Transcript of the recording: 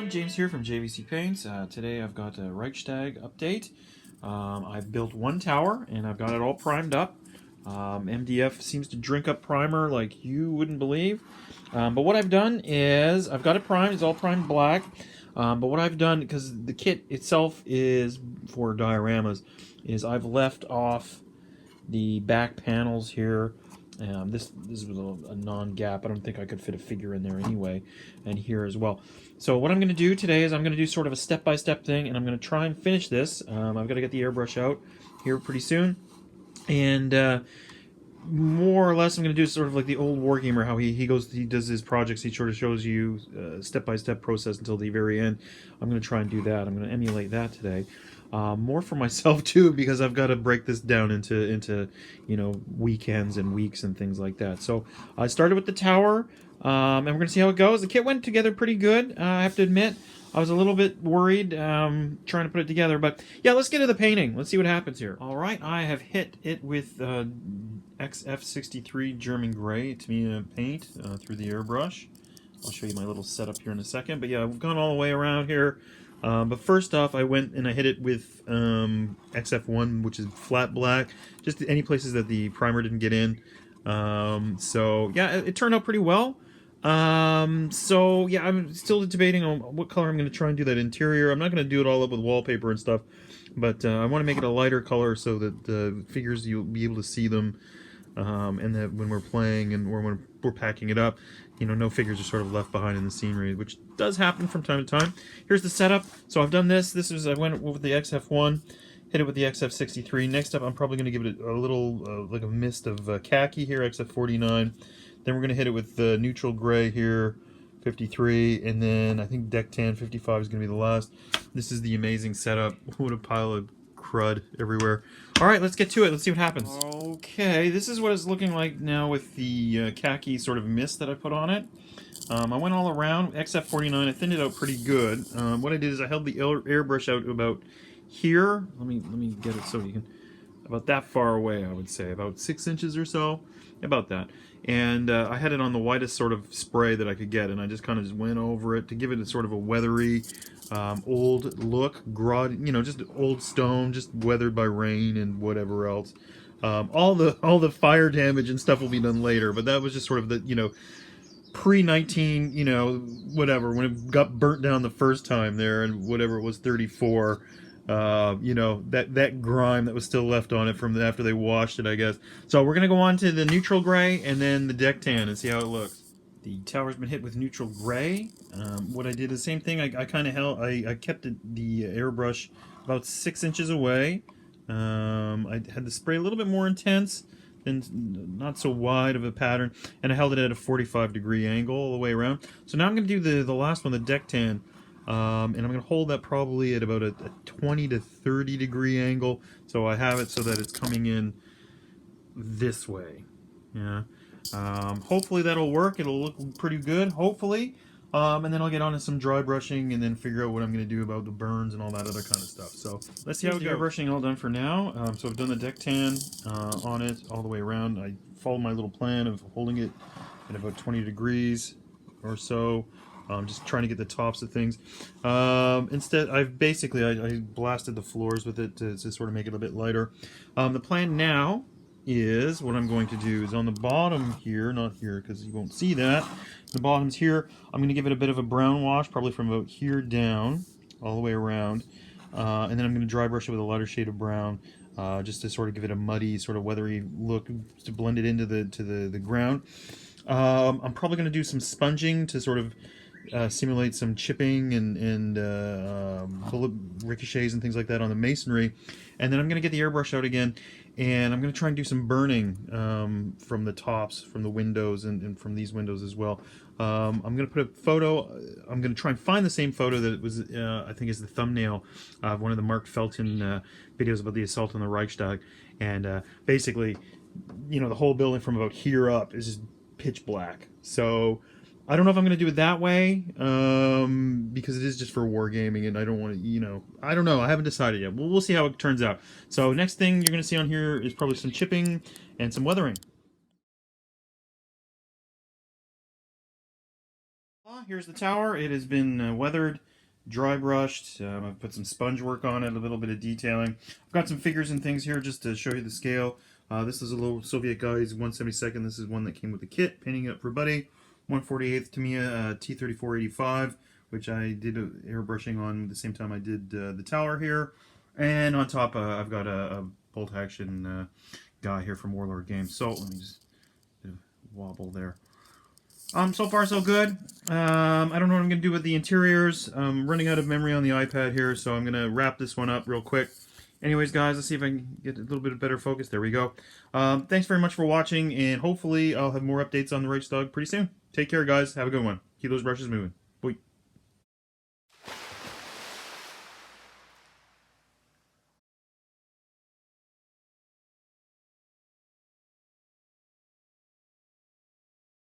James here from JVC Paints. Today I've got a Reichstag update. I've built one tower and I've got it all primed up. MDF seems to drink up primer like you wouldn't believe. But what I've done is I've got it primed. It's all primed black. But what I've done, because the kit itself is for dioramas, is I've left off the back panels here. This was a non-gap. I don't think I could fit a figure in there anyway, and here as well. So what I'm going to do today is I'm going to do sort of a step-by-step thing, and I'm going to try and finish this. I've got to get the airbrush out here pretty soon, and more or less I'm going to do sort of like the old wargamer, how he does his projects. He sort of shows you step-by-step process until the very end. I'm going to try and do that. I'm going to emulate that today. More for myself too, because I've got to break this down into weekends and weeks and things like that. So I started with the tower, and we're gonna see how it goes. The kit went together pretty good. I have to admit, I was a little bit worried trying to put it together, but yeah, let's get to the painting. Let's see what happens here. All right, I have hit it with XF63 German Gray to paint through the airbrush. I'll show you my little setup here in a second, but yeah, I've gone all the way around here. But first off, I went and I hit it with XF1, which is flat black, just any places that the primer didn't get in. So yeah, it turned out pretty well. So yeah, I'm still debating on what color I'm going to try and do that interior. I'm not going to do it all up with wallpaper and stuff, but I want to make it a lighter color so that the figures, you'll be able to see them, and that when we're playing and when we're packing it up, no figures are sort of left behind in the scenery, which does happen from time to time. Here's the setup. So I've done this. I went with the XF1, hit it with the XF63. Next up, I'm probably going to give it a little, like a mist of khaki here, XF49. Then we're going to hit it with the neutral gray here, 53. And then I think deck tan, 55 is going to be the last. This is the amazing setup. What a pile of crud everywhere. All right, let's get to it. Let's see what happens. Okay, this is what it's looking like now with the khaki sort of mist that I put on it. I went all around XF49. I thinned it out pretty good. What I did is I held the airbrush out about here. Let me get it so you can, about that far away, I would say, about 6 inches or so, about that. And I had it on the widest sort of spray that I could get, and I just kind of went over it to give it a sort of a weathery, old look, just old stone, just weathered by rain and whatever else. All the fire damage and stuff will be done later, but that was just sort of the pre-19 whatever, when it got burnt down the first time there, and whatever it was, 34. That grime that was still left on it from after they washed it, I guess. So we're gonna go on to the neutral gray and then the deck tan and see how it looks. The tower's been hit with neutral gray. What I did is the same thing. I kind of I kept the airbrush about 6 inches away. I had the spray a little bit more intense and not so wide of a pattern, and I held it at a 45-degree angle all the way around. So now I'm going to do the last one, the deck tan. And I'm going to hold that probably at about a 20 to 30 degree angle, so I have it so that it's coming in this way. Yeah. Hopefully that'll work. It'll look pretty good, hopefully. And then I'll get on to some dry brushing and then figure out what I'm going to do about the burns and all that other kind of stuff. So let's see how it goes. Airbrushing all done for now. So I've done the deck tan on it all the way around. I followed my little plan of holding it at about 20 degrees or so. Just trying to get the tops of things. Instead, I blasted the floors with it to sort of make it a bit lighter. The plan now is, what I'm going to do is on the bottom here, not here because you won't see that, the bottom's here, I'm going to give it a bit of a brown wash, probably from about here down, all the way around. And then I'm going to dry brush it with a lighter shade of brown, just to sort of give it a muddy, sort of weathery look, to blend it into the ground. I'm probably going to do some sponging to sort of simulate some chipping and bullet ricochets and things like that on the masonry. And then I'm going to get the airbrush out again, and I'm going to try and do some burning from the tops, from the windows, and from these windows as well. I'm going to put a photo. I'm going to try and find the same photo that was, I think, is the thumbnail of one of the Mark Felton videos about the assault on the Reichstag. And basically, the whole building from about here up is just pitch black. So I don't know if I'm going to do it that way, because it is just for wargaming, and I don't want to, I don't know. I haven't decided yet. We'll see how it turns out. So next thing you're going to see on here is probably some chipping and some weathering. Here's the tower. It has been weathered dry brushed. I've put some sponge work on it, a little bit of detailing. I've got some figures and things here just to show you the scale. This is a little Soviet guy. He's 1/72. This is one that came with the kit. Painting it up for Buddy. 1/48 Tamiya T3485, which I did airbrushing on at the same time I did the tower here. And on top, I've got a bolt action guy here from Warlord Games. So let me just wobble there. So far so good. I don't know what I'm going to do with the interiors. I'm running out of memory on the iPad here, so I'm going to wrap this one up real quick. Anyways, guys, let's see if I can get a little bit of better focus. There we go. Thanks very much for watching, and hopefully I'll have more updates on the Reichstag pretty soon. Take care, guys. Have a good one. Keep those brushes moving.